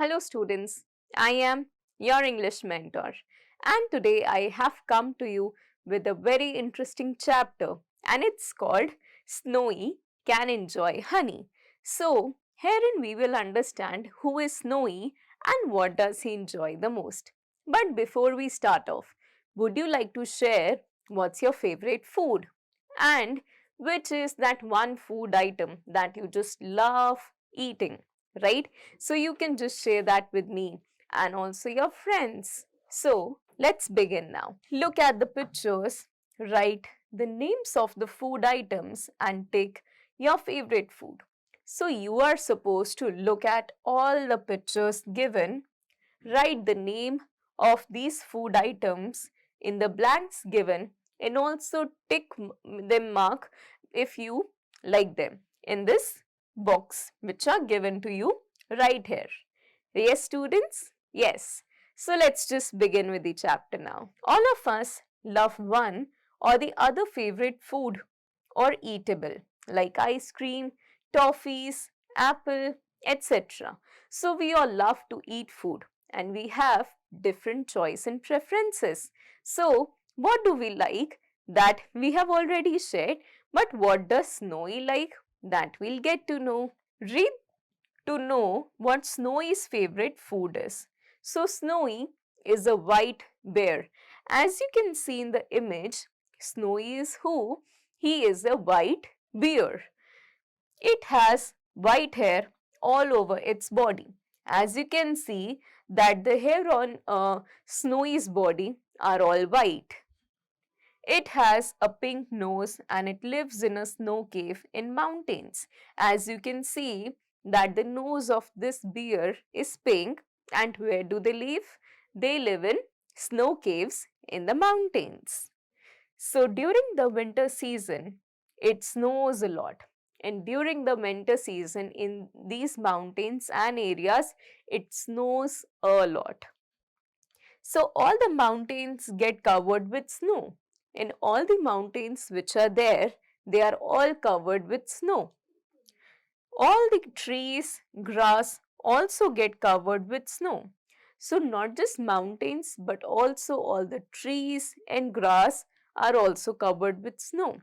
Hello students, I am your English mentor and today I have come to you with a very interesting chapter and it's called Snowy Can Enjoy Honey. So, herein we will understand who is Snowy and what does he enjoy the most. But before we start off, would you like to share what's your favorite food and which is that one food item that you just love eating, right? So you can just share that with me and also your friends. So let's begin now. Look at the pictures, write the names of the food items and take your favorite food. So you are supposed to look at all the pictures given, write the name of these food items in the blanks given and also tick them mark if you like them in this box which are given to you right here. Yes, students? Yes. So let's just begin with the chapter now. All of us love one or the other favorite food or eatable like ice cream, toffees, apple, etc. So we all love to eat food and we have different choice and preferences. So what do we like? That we have already shared, but what does Snowy like? That we'll get to know. Read to know what Snowy's favorite food is. So Snowy is a white bear. As you can see in the image, Snowy is who? He is a white bear. It has white hair all over its body. As you can see that the hair on Snowy's body are all white. It has a pink nose and it lives in a snow cave in mountains. As you can see that the nose of this bear is pink and where do they live? They live in snow caves in the mountains. So during the winter season, it snows a lot. And during the winter season in these mountains and areas, it snows a lot. So all the mountains get covered with snow. And all the mountains which are there, they are all covered with snow. All the trees, grass also get covered with snow. So not just mountains but also all the trees and grass are also covered with snow.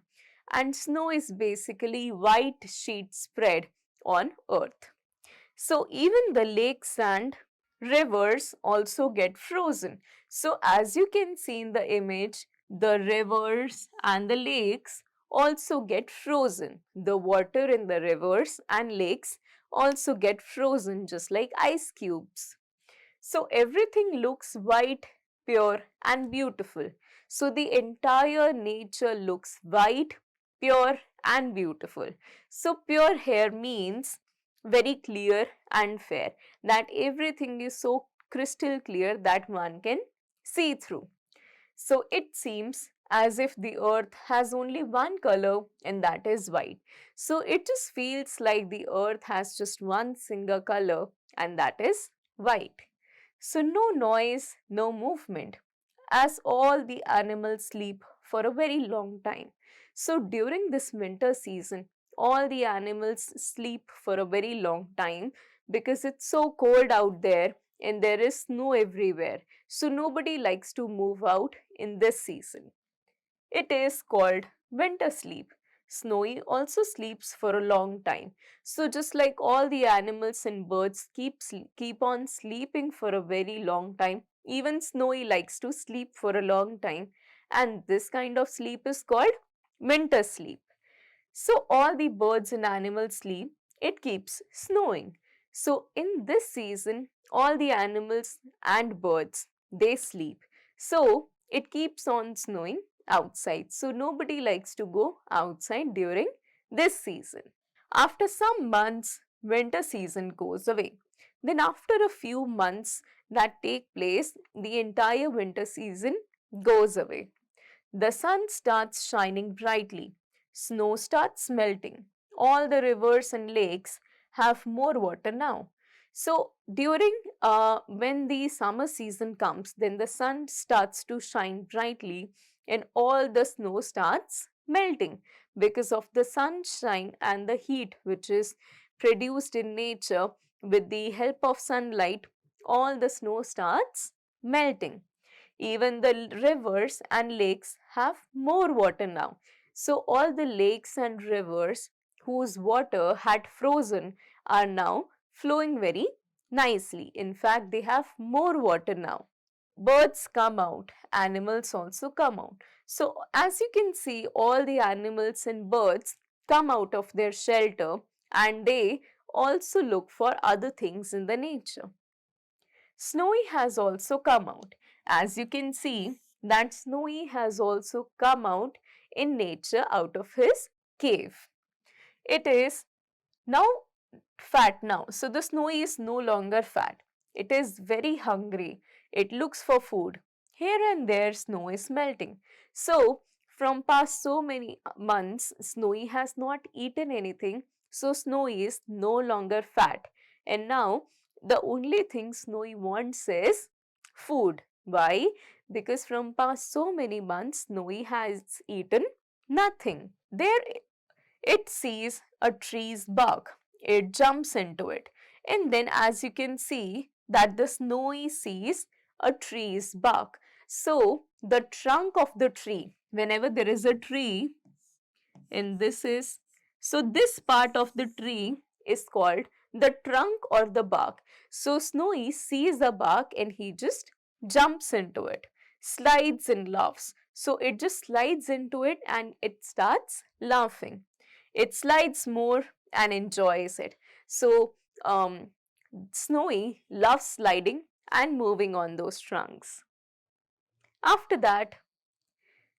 And snow is basically white sheet spread on earth. So even the lakes and rivers also get frozen. So as you can see in the image, the rivers and the lakes also get frozen. The water in the rivers and lakes also get frozen just like ice cubes. So everything looks white, pure and beautiful. So the entire nature looks white, pure and beautiful. So pure here means very clear and fair, that everything is so crystal clear that one can see through. So it seems as if the earth has only one color and that is white. So it just feels like the earth has just one single color and that is white. So no noise, no movement, as all the animals sleep for a very long time. So during this winter season, all the animals sleep for a very long time because it's so cold out there and there is snow everywhere. So nobody likes to move out in this season. It is called winter sleep. Snowy also sleeps for a long time. So just like all the animals and birds keep on sleeping for a very long time, even Snowy likes to sleep for a long time. And this kind of sleep is called winter sleep. So all the birds and animals sleep, it keeps snowing. So in this season, all the animals and birds, they sleep. So it keeps on snowing outside. So nobody likes to go outside during this season. After some months, winter season goes away. Then after a few months that take place, the entire winter season goes away. The sun starts shining brightly. Snow starts melting. All the rivers and lakes have more water now. So during when the summer season comes, then the sun starts to shine brightly and all the snow starts melting because of the sunshine and the heat which is produced in nature with the help of sunlight, all the snow starts melting. Even the rivers and lakes have more water now. So all the lakes and rivers whose water had frozen are now flowing very nicely. In fact, they have more water now. Birds come out, animals also come out. So as you can see, all the animals and birds come out of their shelter and they also look for other things in the nature. Snowy has also come out. As you can see that Snowy has also come out in nature out of his cave. It is now fat now. So the Snowy is no longer fat. It is very hungry. It looks for food. Here and there snow is melting. So from past so many months, Snowy has not eaten anything. So Snowy is no longer fat. And now the only thing Snowy wants is food. Why? Because from past so many months, Snowy has eaten nothing. There it sees a tree's bark. It jumps into it. And then as you can see that the Snowy sees a tree's bark. So the trunk of the tree, whenever there is a tree, and this part of the tree is called the trunk or the bark. So Snowy sees the bark and he just jumps into it, slides and laughs. So it just slides into it and it starts laughing. It slides more and enjoys it. So Snowy loves sliding and moving on those trunks. After that,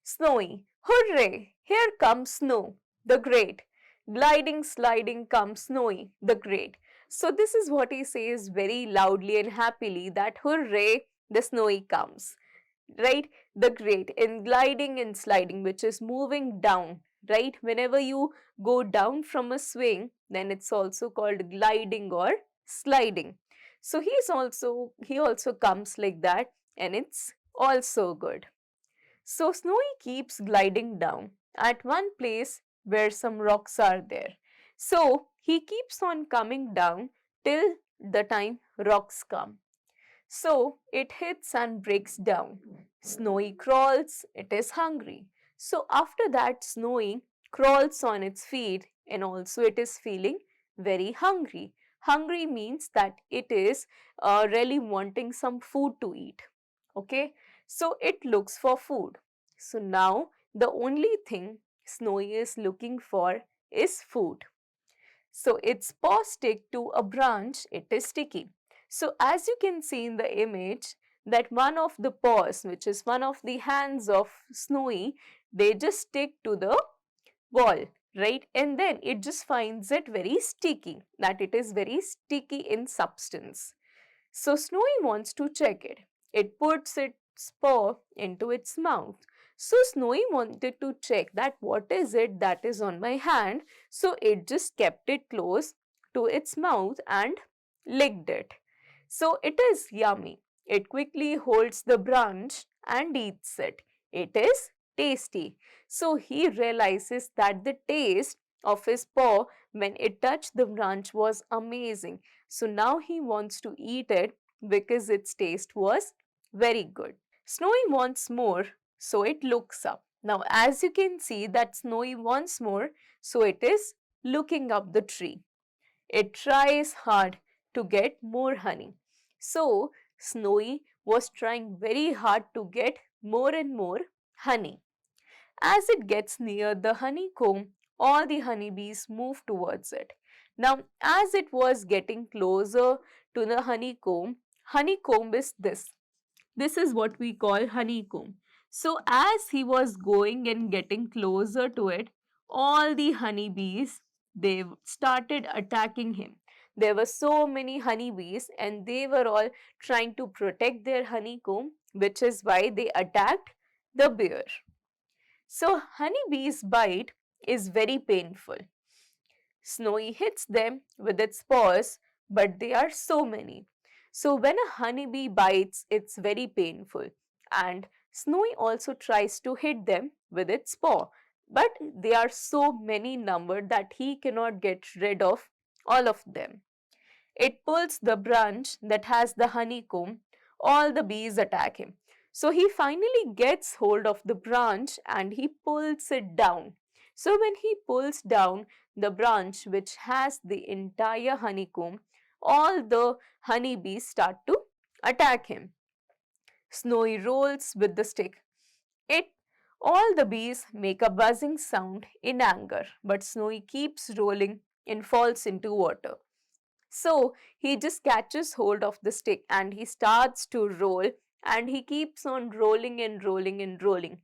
Snowy, hooray! Here comes Snow, the Great. Gliding, sliding comes Snowy, the Great. So this is what he says very loudly and happily, that hooray, the Snowy comes. Right? The Great, in gliding and sliding, which is moving down. Right? Whenever you go down from a swing, then it's also called gliding or sliding. So he also comes like that, and it's also good. So Snowy keeps gliding down at one place where some rocks are there. So he keeps on coming down till the time rocks come. So it hits and breaks down. Snowy crawls, it is hungry. So after that, Snowy crawls on its feet and also it is feeling very hungry. Hungry means that it is really wanting some food to eat. Okay, so it looks for food. So now the only thing Snowy is looking for is food. So its paws stick to a branch, it is sticky. So as you can see in the image, that one of the paws, which is one of the hands of Snowy, they just stick to the wall, right? And then it just finds it very sticky, that it is very sticky in substance. So Snowy wants to check it. It puts its paw into its mouth. So Snowy wanted to check that what is it that is on my hand. So it just kept it close to its mouth and licked it. So it is yummy. It quickly holds the branch and eats it. It is tasty. So he realizes that the taste of his paw when it touched the branch was amazing. So now he wants to eat it because its taste was very good. Snowy wants more, so it looks up. Now as you can see that Snowy wants more, so it is looking up the tree. It tries hard to get more honey. So Snowy was trying very hard to get more and more honey. As it gets near the honeycomb, all the honeybees move towards it. Now, as it was getting closer to the honeycomb is this. This is what we call honeycomb. So, as he was going and getting closer to it, all the honeybees, they started attacking him. There were so many honeybees and they were all trying to protect their honeycomb, which is why they attacked the bear. So honeybee's bite is very painful. Snowy hits them with its paws, but they are so many. So when a honeybee bites, it's very painful. And Snowy also tries to hit them with its paw, but they are so many numbered that he cannot get rid of all of them. it pulls the branch that has the honeycomb. All the bees attack him. So he finally gets hold of the branch and he pulls it down. So when he pulls down the branch which has the entire honeycomb, all the honeybees start to attack him. Snowy rolls with the stick. It all the bees make a buzzing sound in anger, but Snowy keeps rolling and falls into water. So he just catches hold of the stick and he starts to roll, and he keeps on rolling and rolling and rolling.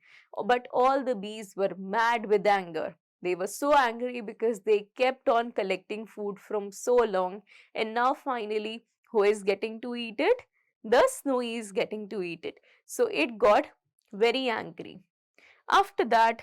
But all the bees were mad with anger. They were so angry because they kept on collecting food from so long, and now finally, who is getting to eat it? The Snowy is getting to eat it. So it got very angry. After that,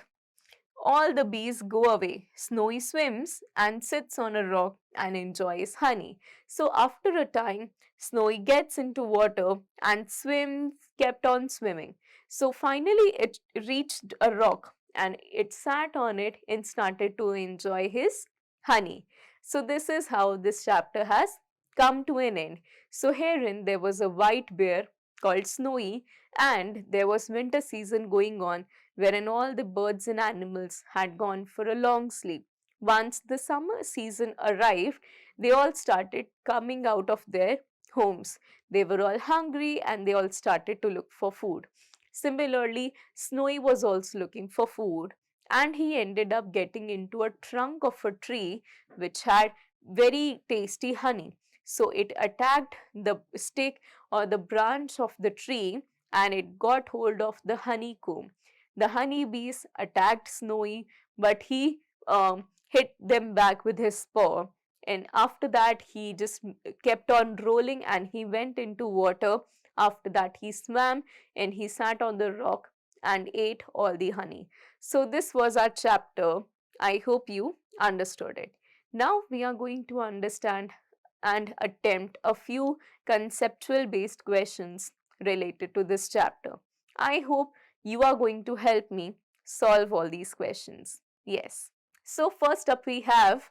all the bees go away. Snowy swims and sits on a rock and enjoys honey. So after a time, Snowy gets into water and swims, kept on swimming. So finally it reached a rock and it sat on it and started to enjoy his honey. So this is how this chapter has come to an end. So herein there was a white bear called Snowy, and there was winter season going on, wherein all the birds and animals had gone for a long sleep. Once the summer season arrived, they all started coming out of their homes. They were all hungry and they all started to look for food. Similarly, Snowy was also looking for food, and he ended up getting into a trunk of a tree which had very tasty honey. So it attacked the stick or the branch of the tree and it got hold of the honeycomb. The honeybees attacked Snowy, but he hit them back with his paw. And after that, he just kept on rolling and he went into water. After that, he swam and he sat on the rock and ate all the honey. So, this was our chapter. I hope you understood it. Now, we are going to understand and attempt a few conceptual based questions related to this chapter. I hope you are going to help me solve all these questions. Yes. So first up we have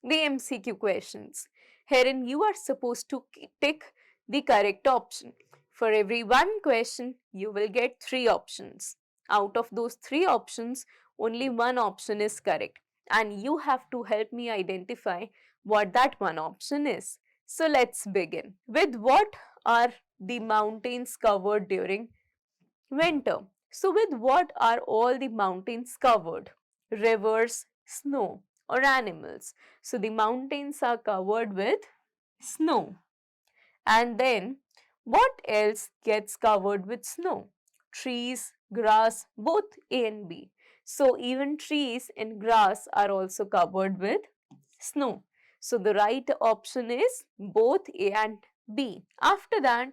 the MCQ questions. Herein you are supposed to tick the correct option. For every one question, you will get three options. Out of those three options, only one option is correct. And you have to help me identify what that one option is. So let's begin. With what are the mountains covered during winter? So with what are all the mountains covered? Rivers, snow, or animals? So the mountains are covered with snow. And then what else gets covered with snow? Trees, grass, both A and B. So even trees and grass are also covered with snow. So the right option is both A and B. After that,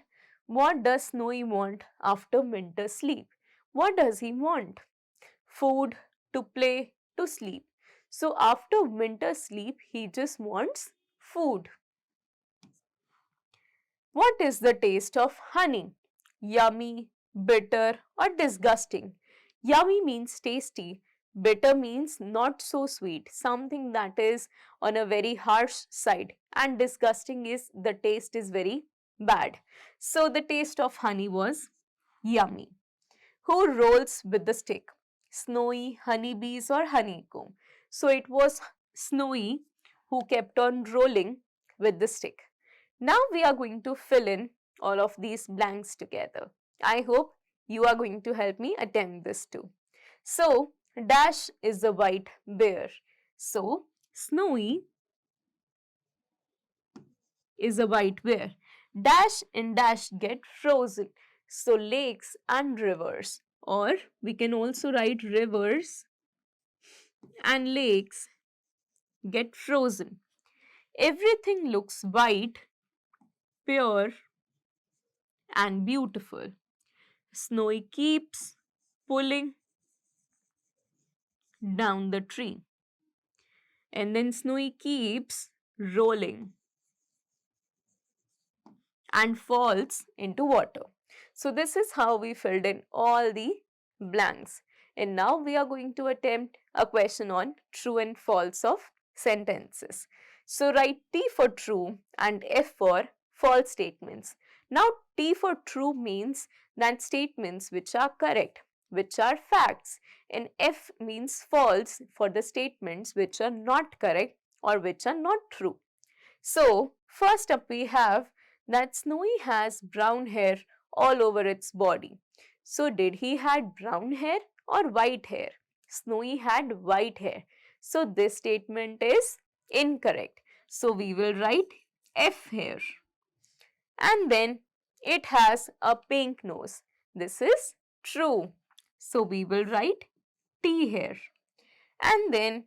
what does Snowy want after winter sleep? What does he want? Food, to play, to sleep. So after winter sleep, he just wants food. What is the taste of honey? Yummy, bitter, or disgusting? Yummy means tasty. Bitter means not so sweet, something that is on a very harsh side. And disgusting is the taste is very bad. So the taste of honey was yummy. Who rolls with the stick? Snowy, honeybees, or honeycomb? So it was Snowy who kept on rolling with the stick. Now we are going to fill in all of these blanks together. I hope you are going to help me attempt this too. So, Dash is a white bear. So, Snowy is a white bear. Dash and Dash get frozen. So, lakes and rivers. Or we can also write rivers and lakes get frozen. Everything looks white, pure, and beautiful. Snowy keeps pulling down the tree, and then Snowy keeps rolling and falls into water. So this is how we filled in all the blanks. And now we are going to attempt a question on true and false of sentences. So write T for true and F for false statements. Now T for true means that statements which are correct, which are facts, and F means false for the statements which are not correct or which are not true. So first up we have that Snowy has brown hair all over its body. So did he had brown hair or white hair? Snowy had white hair. So this statement is incorrect. So we will write F here. And then it has a pink nose. This is true. So we will write T here. And then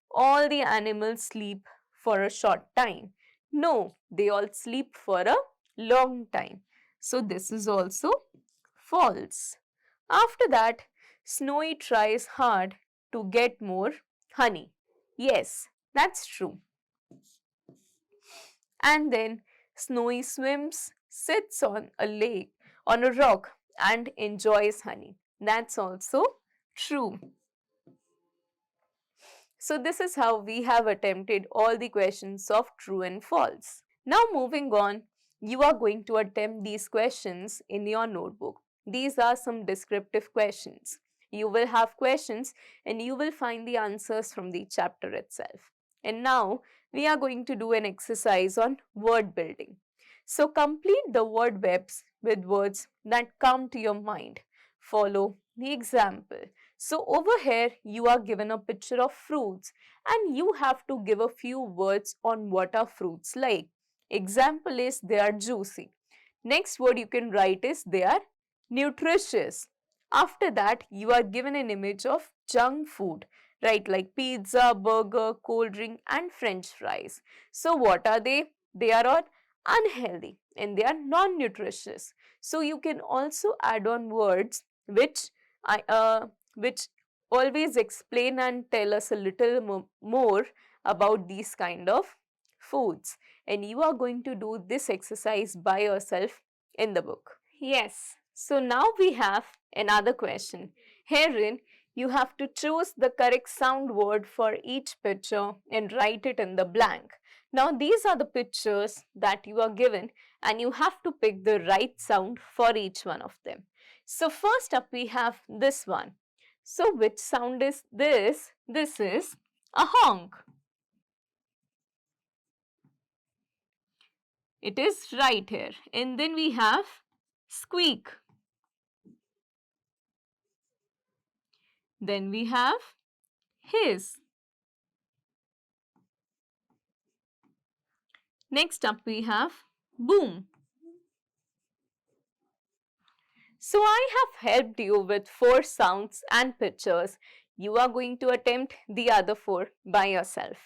all the animals sleep for a short time. No, they all sleep for a long time. So this is also false. After that, Snowy tries hard to get more honey. Yes, that's true. And then Snowy swims, sits on a lake, on a rock and enjoys honey. That's also true. So this is how we have attempted all the questions of true and false. Now moving on, you are going to attempt these questions in your notebook. These are some descriptive questions. You will have questions and you will find the answers from the chapter itself. And now we are going to do an exercise on word building. So complete the word webs with words that come to your mind. Follow the example. So over here you are given a picture of fruits and you have to give a few words on what are fruits like. Example is they are juicy. Next word you can write is they are nutritious. After that you are given an image of junk food, right, like pizza, burger, cold drink and french fries. So what are they? They are all unhealthy and they are non-nutritious. So you can also add on words which always explain and tell us a little more about these kind of foods. And you are going to do this exercise by yourself in the book. Yes. So now we have another question. Herein, you have to choose the correct sound word for each picture and write it in the blank. Now these are the pictures that you are given and you have to pick the right sound for each one of them. So first up we have this one. So which sound is this? This is a honk. It is right here. And then we have squeak. Then we have hiss. Next up we have boom. So I have helped you with 4 sounds and pictures. You are going to attempt the other 4 by yourself.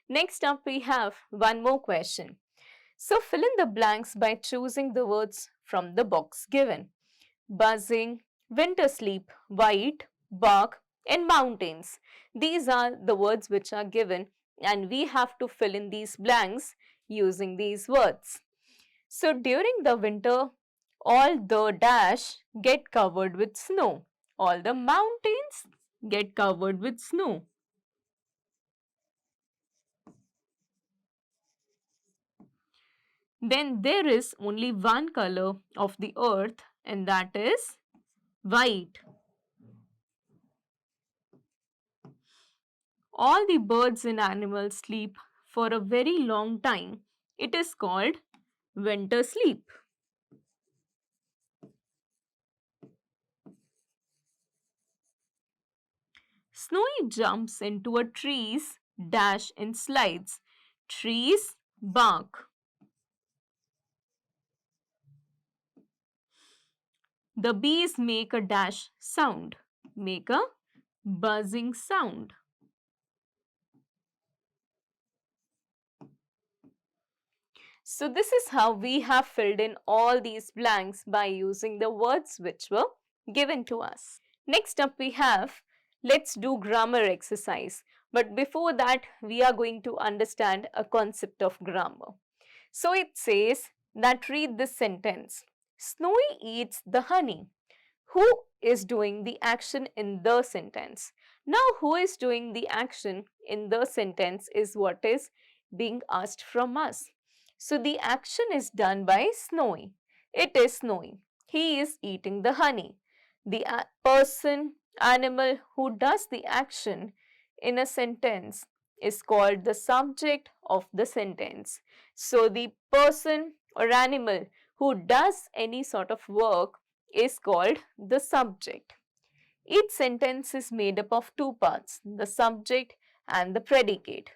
Next up we have one more question. So fill in the blanks by choosing the words from the box given. Buzzing, winter sleep, white, bark and mountains. These are the words which are given and we have to fill in these blanks using these words. So during the winter, all the dash get covered with snow. All the mountains get covered with snow. Then there is only one color of the earth and that is white. All the birds and animals sleep for a very long time. It is called winter sleep. Snowy jumps into a tree's dash and slides. Trees bark. The bees make a dash sound, make a buzzing sound. So this is how we have filled in all these blanks by using the words which were given to us. Next up we have, let's do grammar exercise. But before that, we are going to understand a concept of grammar. So it says that read this sentence. Snowy eats the honey. Who is doing the action in the sentence? Now, who is doing the action in the sentence is what is being asked from us. So the action is done by Snowy. It is Snowy. He is eating the honey. The person, animal who does the action in a sentence is called the subject of the sentence. So the person or animal who does any sort of work is called the subject. Each sentence is made up of two parts, the subject and the predicate.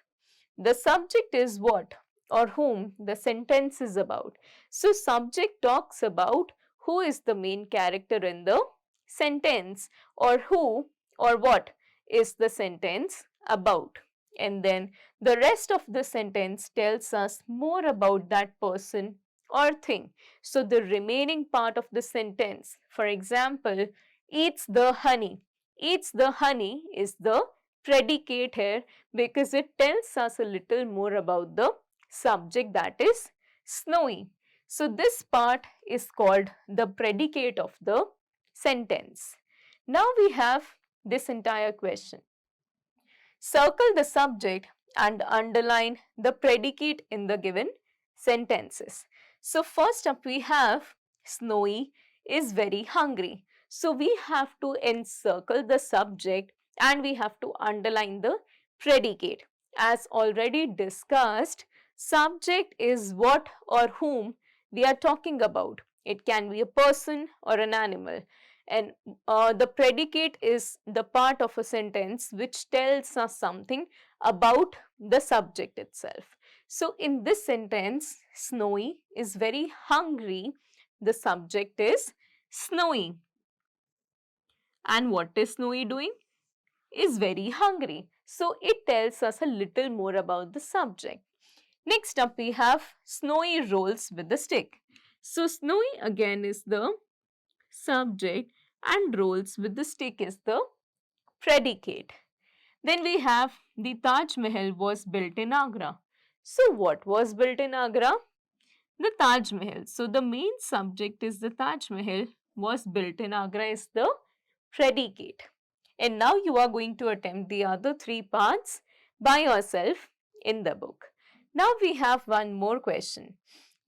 The subject is what or whom the sentence is about. So, subject talks about who is the main character in the sentence, or who or what is the sentence about. And then the rest of the sentence tells us more about that person or thing. So, the remaining part of the sentence, for example, eats the honey. Eats the honey is the predicate here because it tells us a little more about the subject, that is Snowy. So, this part is called the predicate of the sentence. Now, we have this entire question. Circle the subject and underline the predicate in the given sentences. So, first up we have Snowy is very hungry. So, we have to encircle the subject and we have to underline the predicate. As already discussed, subject is what or whom we are talking about. It can be a person or an animal, and the predicate is the part of a sentence which tells us something about the subject itself. So, in this sentence, Snowy is very hungry. The subject is Snowy. And what is Snowy doing? Is very hungry. So, it tells us a little more about the subject. Next up, we have Snowy rolls with the stick. So, Snowy again is the subject and rolls with the stick is the predicate. Then we have the Taj Mahal was built in Agra. So, what was built in Agra? The Taj Mahal. So, the main subject is the Taj Mahal was built in Agra is the predicate. And now you are going to attempt the other three parts by yourself in the book. Now we have one more question.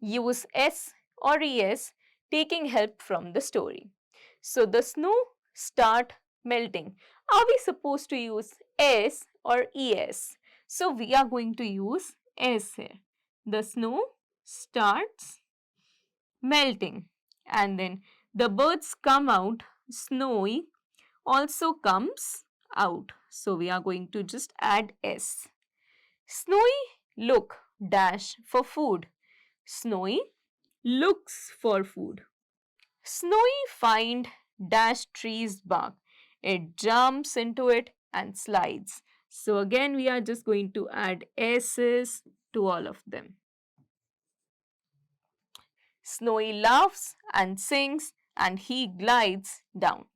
Use S or ES taking help from the story. So the snow start melting. Are we supposed to use S or ES? So we are going to use S here. The snow starts melting and then the birds come out. Snowy also comes out. So we are going to just add S. Snowy look dash for food. Snowy looks for food. Snowy find dash trees bark. It jumps into it and slides. So again we are just going to add S's to all of them. Snowy laughs and sings and he glides down.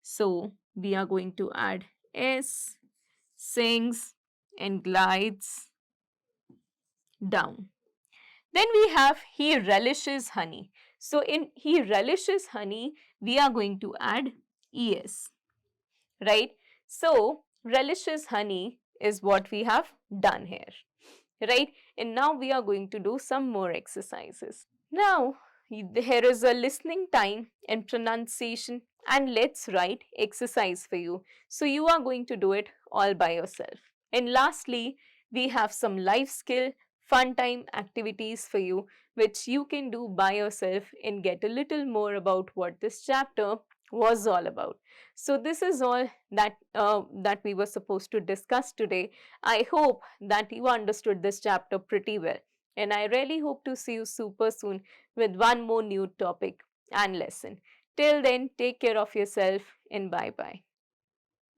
So we are going to add S, sings and glides down. Then we have he relishes honey. So in he relishes honey, we are going to add es, right? So relishes honey is what we have done here, right? And now we are going to do some more exercises. Now here is a listening time and pronunciation, and let's write exercise for you. So you are going to do it all by yourself. And lastly, we have some life skill fun time activities for you which you can do by yourself and get a little more about what this chapter was all about. So this is all that we were supposed to discuss today. I hope that you understood this chapter pretty well, and I really hope to see you super soon with one more new topic and lesson. Till then, take care of yourself and bye bye.